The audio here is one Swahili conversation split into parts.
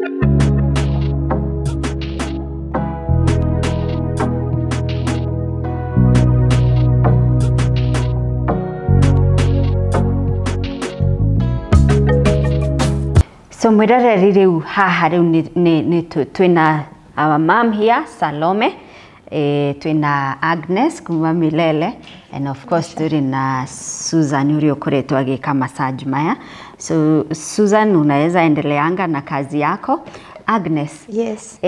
So mwirareri riu haha riu ni twina our mom here Salome, twina Agnes kuma Milele, and of course twina Susan uri ukoretwo agika massage maya. So Susan, unaweza endeleanga na kazi yako. Agnes, yes,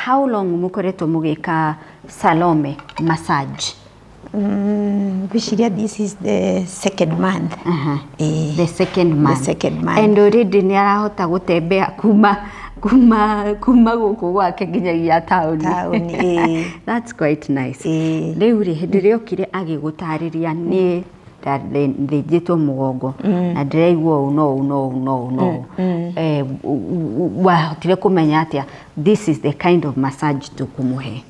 how long mukoretwo mugika Salome massage? This is the second month. The second month. The second month. And already ni arahota gutembea kuma guku gwake nginyagia town. That's quite nice. Riu ri hindi ri okire agigutariria ni ndijitwo mugongo na ndireigwo no wahotire kumenya atia this is the kind of massage tukumuhe?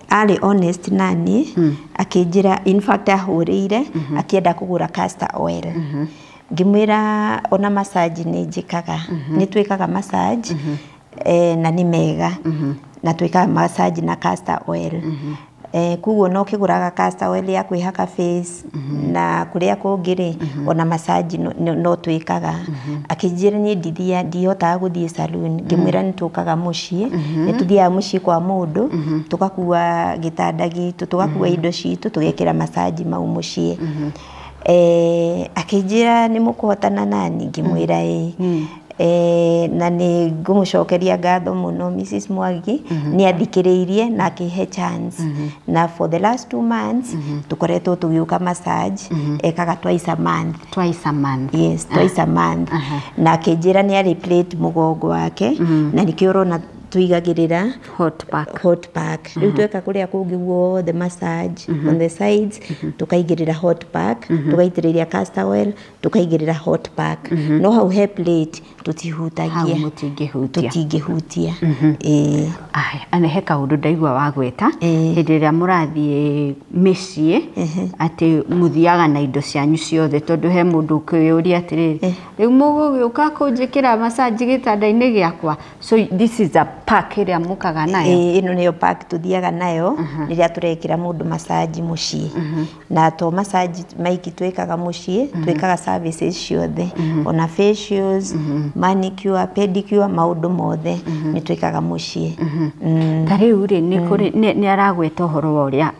Ali honest nani akijira, in fact ahurire akienda kugura castor oil. Ngimwira ona massage ni njikaga, ni twikaga massage na ni mega na twikaga massage na castor oil. Kuguo no kiguraga castor oil ya kwihaka face na kuria kungire ona massage no twikaga. Akijira ni ndithia ndihota guthie saloon, ngimwira ni tukaga mucii, ni tuthia mucii kwa mundu tukakua gitanda gitu, tukakua indo citu tugekira massage mau mucii. Akijira ni mukuhotana nani, ngimwira na ni ngumucokeria ngatho muno Mrs. Mwangi ni athikiriirie na akihe chance. Na for the last 2 months tukoretwo tugiuka massage ekaga twice a month. Twice a month? Yes, twice a month. Na akijira ni replate mugongo wake na nikio na tuigagirira hot pack. Riu tweka kuria kungi wo the massage on the sides tukaigirira hot pack, tukaitiriria castor oil, tukaigirira hot pack. No hau he plate tutihutagia, tutingihutia. Ane he kaundu ndaigua wa gweta hindi ria murathie micii ati muthiaga na indo cianyu ciothe, tondu he mundu ukiyuria atiriri riu mugugiuka kunjikira massage gitanda-ini giakwa. So this is a pack iria mukaga nayo? Ino niyo pack tuthiaga nayo riria turekira mundu massage mucii. Na to massage maiki twikaga mucii, twikaga services ciothe, ona facials, manicure, pedicure, maundu mothe ni twikaga mucii. Tariu ri ni aragweta uhoro wa uria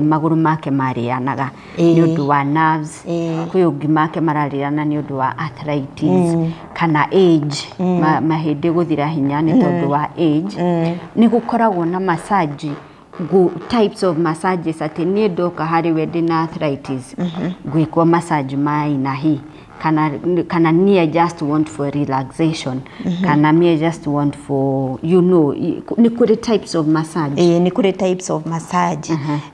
maguru make marianaga ni undu wa nerves, kwi ungi make marariana ni undu wa arthritis kana age, mahindi guthira hinya ni tondu wa age. Ni gukoragwo na massage types of massages ati ni ndoka hari we ndina arthritis gwikwo massage mai na hi kana ni I just want for relaxation kana me I just want for ni kuri types of massage? Ni kuri types of massage.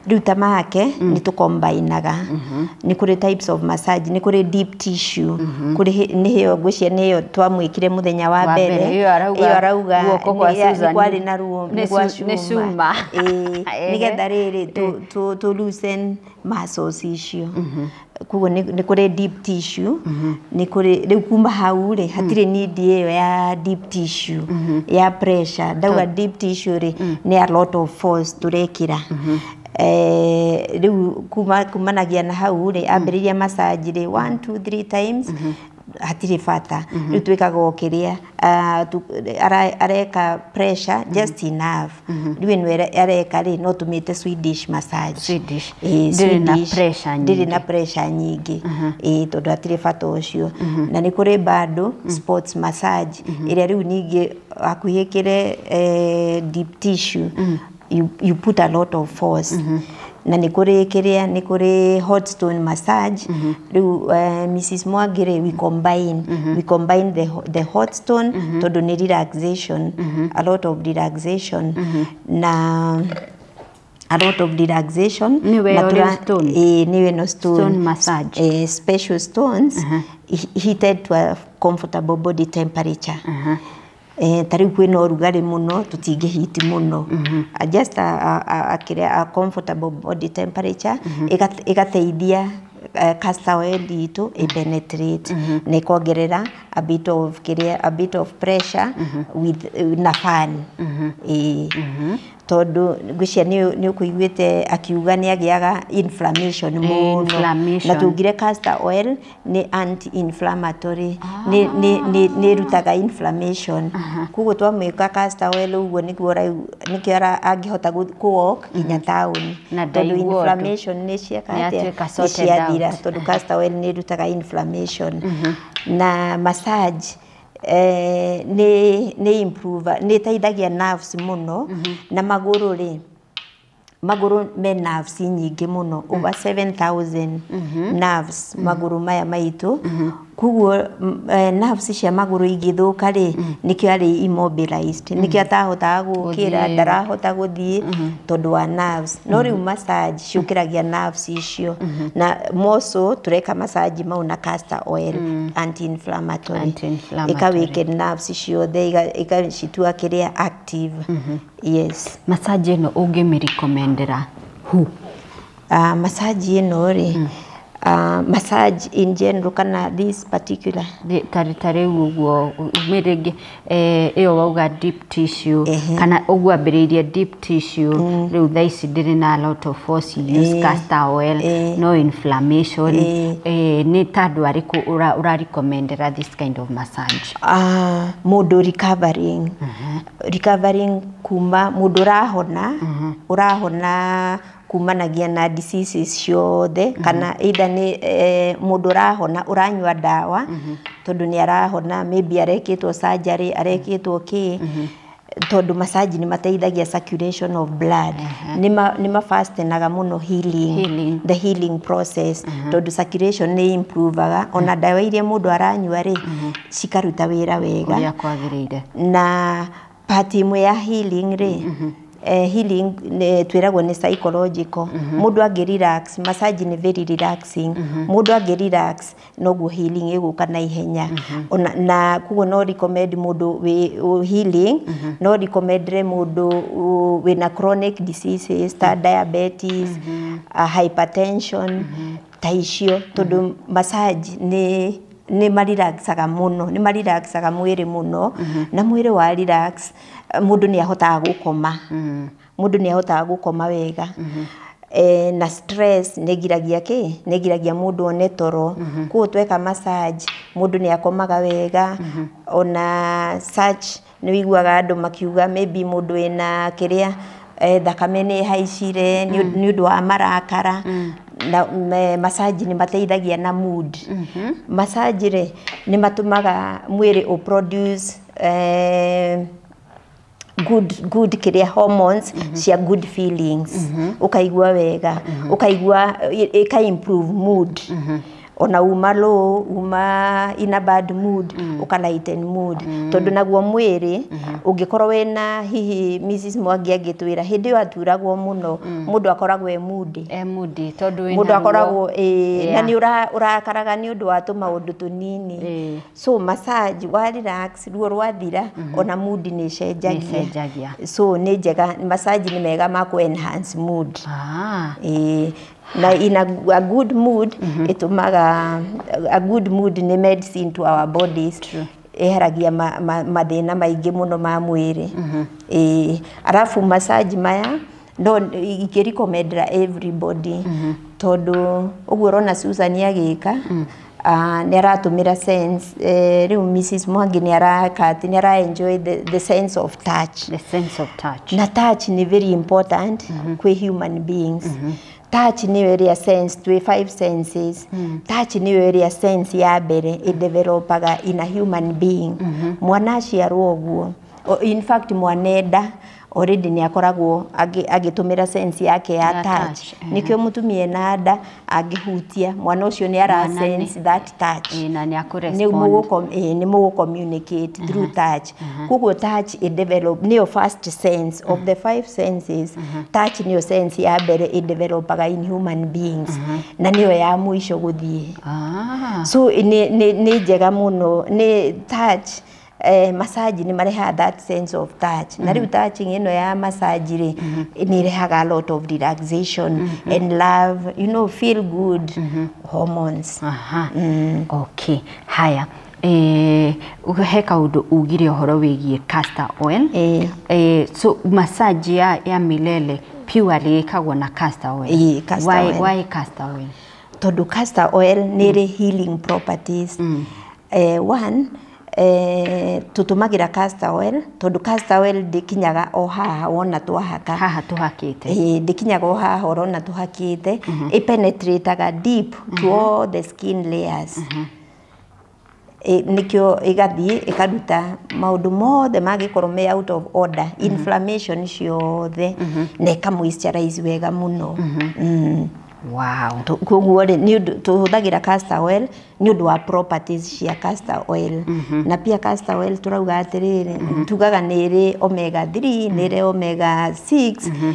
Riu tamake ni tukombainaga. Ni kuri types of massage, ni kuri deep tissue, kuri ni hiyo gwicia ni hiyo twamwikire muthenya wa mbere iyo arauga guoko kwa Susan kwari na ruo ni cuma nigetha riri to loosen muscles icio. Kugo ni kuri deep tissue, ni kuri riu kuma hau ri hatire need iyo ya deep tissue ya pressure. Dauga deep tissue ri ni a lot of force turekira. Riu kumanagia na hau ri ambiriria massage ri 1 2 3 times hatire fata. Riu twikaga okiria areka pressure just enough. Riu no areka ri no tumite Swedish massage. Swedish ndiri na pressure nyingi tondu hatire fata ucio. Na ni kuri bado sports massage iria riu ningi akuhikire deep tissue, you put a lot of force. Na ni kuri kiria ni kuri hot stone massage. Riu Mrs. Mwagire we combine the hot stone tondu ni relaxation, a lot of relaxation na a lot of relaxation. Niwe no stone massage. Special stones heated to a comfortable body temperature. Tariu kwina urugari muno tutingihiti muno. Just a comfortable body temperature igateithia castor oil itu penetrate na ikongerera a bit of pressure with na fan tondu ngwĩcia nĩ ũkũiguĩte akiuga nĩ agĩaga inflammation mũno na tũngire castor oil nĩ anti-inflammatory nĩ rutaga inflammation kuguo twamwĩka castor oil ũguo nĩkĩo angĩhota walk nginya taũni tondu inflammation nĩ ciathira tondu castor oil nĩ rutaga inflammation na massage ni improve ni teithagia nerves muno na maguru me nerves nyingi muno over 7,000 nerves maguru maya maitu kuguo nerves cia maguru igithuka ri nikio ari immobilized nikio atahotaga gukira ndarahota guthii tondu wa nerves no riu massage ciukiragia nerves icio na moso tureka massage mau na castor oil anti-inflammatory ikawike nerves ciothe ikacitua kiria active yes massage no ungimirecommendera who massage ino ri massage in general kana this particular tare uguo umirege iyo wauga deep tissue kana uguo ambiriria deep tissue riu thaici ndiri na a lot of force use castor oil no inflammation ni tandu ariku ura recommendera this kind of massage mundu recovering kuma mundu urahona kumanagia na diseases ciothe kana either ni mundu urahona uranywa dawa tondu ni arahona maybe arekitwo surgery arekitwo tondu massage ni mateithagia circulation of blood nima fastenaga muno healing the healing process tondu circulation ni improveaga ona dawa iria mundu aranywa ri cikaruta wira wega ya kwagirire na part imwe ya healing ri healing twiragwo ni psychological mundu angirelax massage ni very relaxing mundu angirelax noguo healing iguka na ihenya na kugo no recommend mundu healing no recommend mundu wina chronic diseases ta diabetes hypertension taicio tondu massage ni marelaxaga muno ni marelaxaga mwiri muno na mwiri wa relax mundu ni ahotaga gukoma mundu ni ahotaga gukoma wega na stress negiragia mundu one toro kuo tweka massage mundu ni akomaga wega ona search ni wiguaga andu makiuga maybe mundu ena kiria thakame ni haicire ni undu wa marakara na massage ni mateithagia na mood massage re ni matumaga mwiri o produce good kiria hormones cia good feelings ukaigua wega ukaigua ika improve mood ona uma low uma in a bad mood ukalighten mood tondu naguo mwiri ungikorwo wena hihi Mrs Mwangi agitwira hindi yo aturagwo muno mundu akoragwo moody tondu wena mundu akoragwo na ni urakaraga ni undu wa maundu tunini so massage wa relax ruo rwathira ona mood ni cenjagia so ni njega massage ni mega ma ku enhance mood na in a good mood itumaga a good mood ni medicine to our bodies eheragia mathina maingi muno ma mwiri arafu massage maya no ikirikomendera everybody tondu uguo rona Susan agika ni aratumira sense riu Mrs Mwangi ni ara enjoy the sense of touch na touch ni very important kwa human beings touch ni area sense to 5 senses touch ni area sense ya bere developaga in a human being mwana aciarwo guo in fact mwanenda already ni akoragwo agitumira sense yake ya touch nikyo mutumie na nda agihutia mwana ucio ni ara sense that touch na ni akorespond ni mugo communicate through touch kugo touch develop ni first sense of the 5 senses touch ni sense ya bere developaga in human beings na niyo ya mwisho guthie so ni njega muno ni touch massage ni mareha that sense of touch na riu touching ino ya massage ri ni rehaga a lot of relaxation and love feel good hormones okay haya he kaundu ugire horo wigie castor oil. So massage ya milele purely ikagwo na castor oil. Why castor oil? Tondu castor oil nire healing properties. One, tutumagira castor oil tondu castor oil dikinyaga o haha wona twahaka haha tuhakite dikinyaga o haha orona tuhakite it penetrateaga deep to all the skin layers. Nikyo igathi ikaruta maundu mothe magikorwo me out of order, inflammation ciothe na ikamoisturize wega muno. Wow. Koguo ni tuhuthagira castor oil ni undu wa properties cia castor oil. Na pia castor oil turauga atiriri tugaga niri omega 3 niri omega 6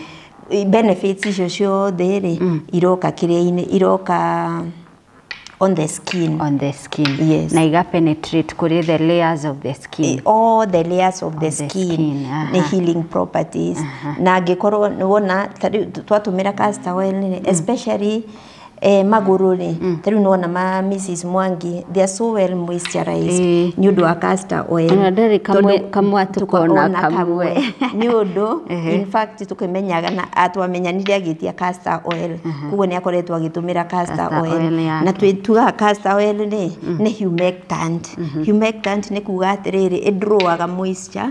benefits icio ciothe ri iroka kiriini iroka on the skin. Yes. Na iga penetrate kuri the layers of the skin. All the layers of the skin. The healing properties. Na gikorwo wona twatumira castor oil especially maguru ni tari nona ma Mrs Mwangi they are so well moisturized nyundo wa castor oil ndari kamwe tukona kamwe nyundo in fact tukimenyaga na atwamenyanire agitia castor oil kugo ni akoretwa agitumira castor oil na twituga castor oil ni humectant. Humectant ni kuga atiriri idroaga moisture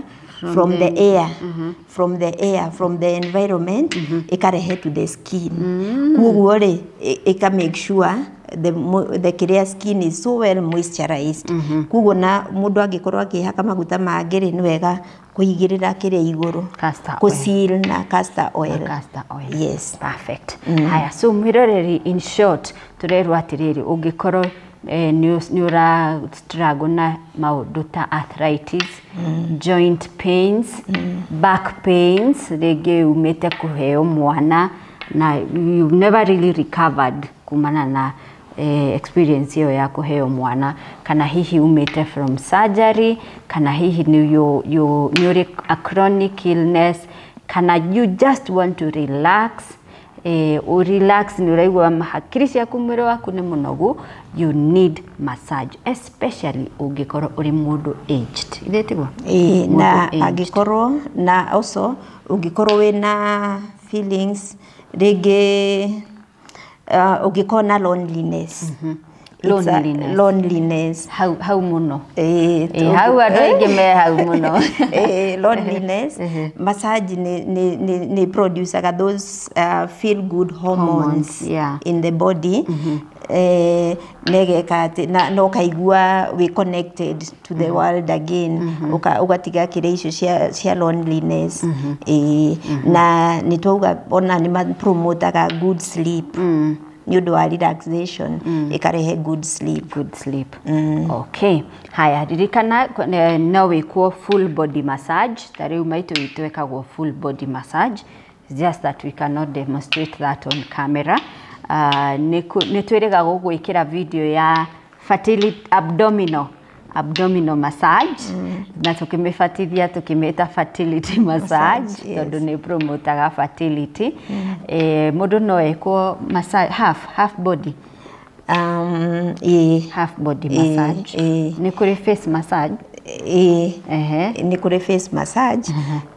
from the air, from the environment, ikarehe to the skin. Kuguo ri ika make sure the clear skin is so well moisturized. Kuguo na mundu angikorwo akihaka maguta mangiri ni wega kuigirira kire iguru kusil na castor oil. Yes, perfect. Haya, so miroreri in short turerwa atiriri ungikorwo neura struggle na maundu ta arthritis, joint pains, back pains, rege umete kuheo mwana na you've never really recovered kumana na experience hiyo ya kuheo mwana, kana hihi umete from surgery, kana hihi ni a chronic illness, kana you just want to relax. Relax ni uraigwa mahakiri ciaku mwiri waku ni munogu, you need massage, especially ungikorwo uri mundu aged. Ithetigwo na agikorwo na also ungikorwo wina feelings rege ungikorwo na loneliness. Loneliness. How muno? How adoige me how muno? Loneliness. Massage ne produce those feel good hormones in the body. Negeka na no kaigua we connected to the world again. Ugatiga kire icio cia loneliness. Na nitwauga ona ni promote good sleep. Nyundo wa relaxation ikarehe good sleep. Okay, haya ririkana no wikwo full body massage tari umaitu itwekagwo full body massage. It's just that we cannot demonstrate that on camera. Nitwirega gugwikira video ya fertility abdominal massage na tukimefatithia tukimeta fertility massage tondu ni promotaga fertility. Mundu no ekwo massage half body half body massage ni kuri face massage ni kuri face massage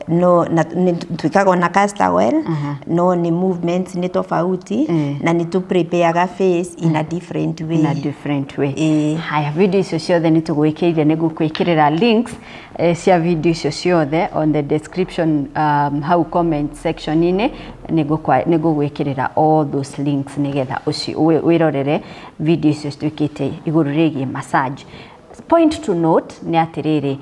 no na twikago na castor oil no ni movements ni tofauti na ni to prepare face in a different way. Haya video icio ciothe ni tugwikirire ni gukwikirira links cia video icio ciothe on the description how comment section ine ni gugwikirira all those links nigetha wirorere video icio twikite iguru rigie massage. Point to note ni atiriri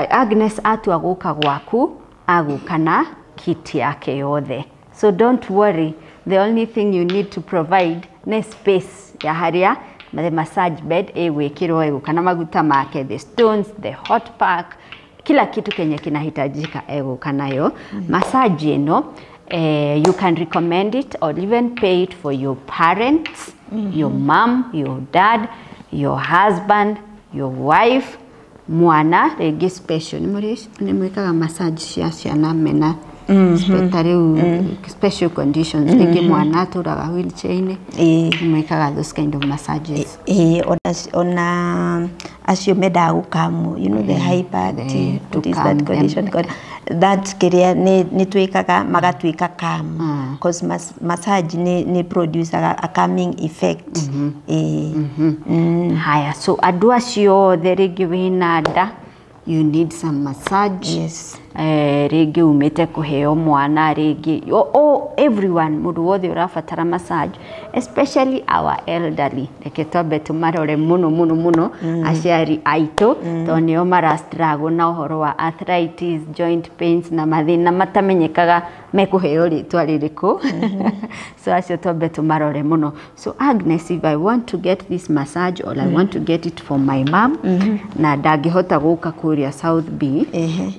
Agnes atua guka gwaku agukana kiti yake yothe, so don't worry, the only thing you need to provide ni space ya haria the massage bed egwikirwo egukana maguta make, the stones, the hot pack, kila kitu kenye kinahitajika egukanayo. Massage ino you can recommend it or even pay it for your parents, your mom, your dad, your husband, your wife, mwana regi special ni mwikaga massage cia ciana mena special conditions ringi mwana turaga wheelchair mwikaga those kind of massages ona acio meda ukamu the hyper is that condition called that keria ni twikaga magatwika calm because massage ni produce a calming effect haya so adwa cio the ringi wina nda you need some massage. Yes. Rigi umete kuheo mwana rigi everyone mundu wothe urafatara massage, especially our elderly. Reke tobe tumarore muno aciari aitu to nio mara struggle na uhoro wa arthritis, joint pains na mathina matamenyekaga mekuheo ritwa ririku. So acio tobe tumarore muno. So Agnes, if I want to get this massage or I want to get it for my mom na ndangihota guka kuria South B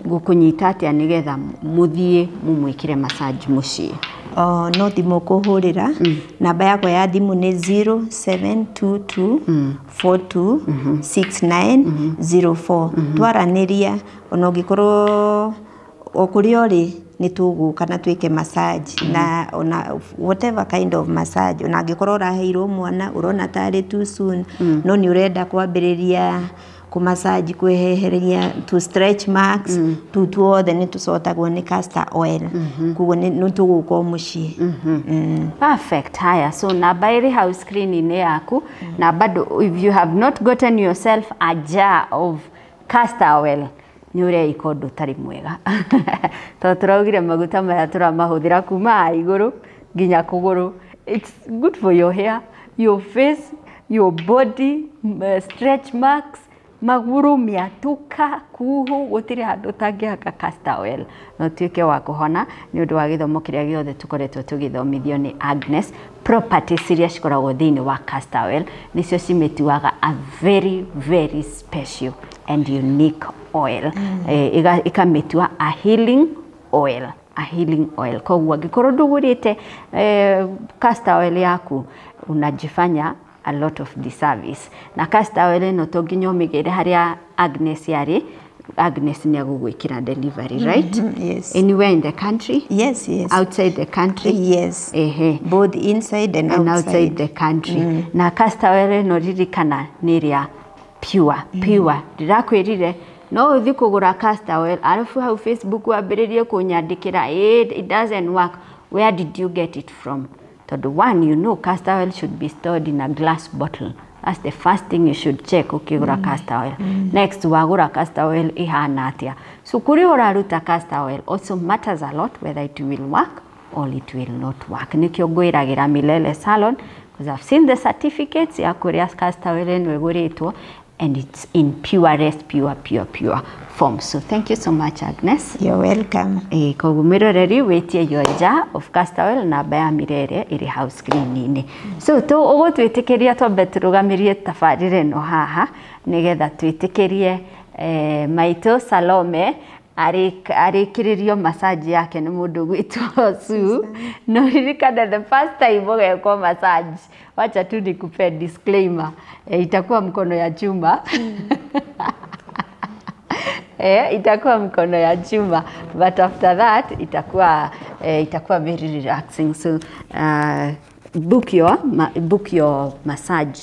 gukunyita atia nigetha muthie mumwikire massage mucii. No thimu kuhurira namba yako ya thimu ni 0722426904 twaraniria ona ungikorwo okuri ori ni tuguka na twike massage na ona whatever kind of massage ona angikorwo raheirwo mwana urona tari too soon no ni urenda kwambiriria kumassage kweheheria to stretch marks to tuothe ni tusotagwo ni castor oil kugo ni tuguko mucii. Perfect. Haya, so namba iri house screen ni yaku na bado if you have not gotten yourself a jar of castor oil ni ure ikondo tari mwega to turaugire maguta maya turamahũthĩra kuma iguru nginya kuguru. It's good for your hair, your face, your body, stretch marks, maguru miatuka kuhu gutiri handu tangihaka castor oil no tuike wa kuhona ni undu wa githomo kiria giothe tukoretwo tugithomithio ni Agnes. Properties iria cikoragwo thiini wa castor oil nicio cimituaga a very very special and unique oil. Ikamitua a healing oil, koguo angĩkorwo ndugurite castor oil yaku unajifanya a lot of disservice. Na castor oil no to nginya umigire haria Agnes yari. Agnes ni agugwikira delivery, right? Yes. Anywhere in the country? Yes. Outside the country? Yes. Both inside and outside the country. Na castor oil no ririkana niria pure. Ndirakwirire no uthi kugura castor oil arafu hau Facebook wambiririe kunyandikira it doesn't work. Where did you get it from? So the one, castor oil should be stored in a glass bottle. That's the first thing you should check ukigura castor oil. Next, wagura castor oil ihana atia. So kuri uraruta castor oil also matters a lot whether it will work or it will not work. Nikyo gwiragira Milele Salon because I've seen the certificates ya kuria castor oil nweguritwo and it's in purest pure form. So thank you so much, Agnes. You're welcome. Kogumiroreri wetie your jar of castor oil na baya mirere iri house screen ini. So to ogo twitikiria twambe turugamirie tafarire no haha nigetha twitikirie Maito Salome arikiririo massage yake ni mundu gwitwo Su. No ririkana the first time ugekwa massage, wacha tu nikupe disclaimer, itakuwa mkono ya chuma. Itakuwa mkono ya chuma, but after that itakuwa very relaxing. So book your massage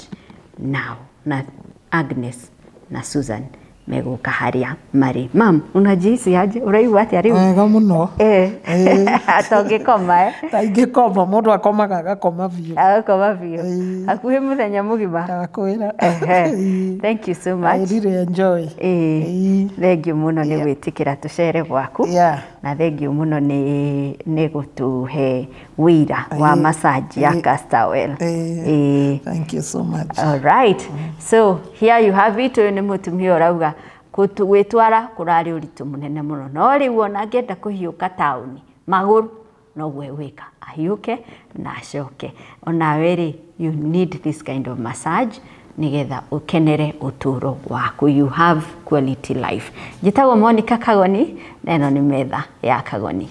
now na Agnes na Susan meguka haria mari. Mam, unajihisi aje? Uraiwa ati ariu? Wega muno. Atongikoma Taingikoma, mundu akomaga agakoma biu. Agakoma biu. Akuhe muthenya mugima. Akwira. Thank you so much. I really enjoy. Thank you muno ni gwitikira tucere gwaku. Na thank you muno ni gutuhe wira wa massage ya castor oil. Thank you so much. All right. So here you have it. Ni mutumia urauga gwitwara kurari uritu munene muno no riu ona ngenda kuhiuka tauni maguru no gwe wika ahiuke na acoke. Ona weri you need this kind of massage nigetha ukenere uturo waku. You have quality life. Njitagwo Monica Kagoni, neno ni metha ya Kagoni.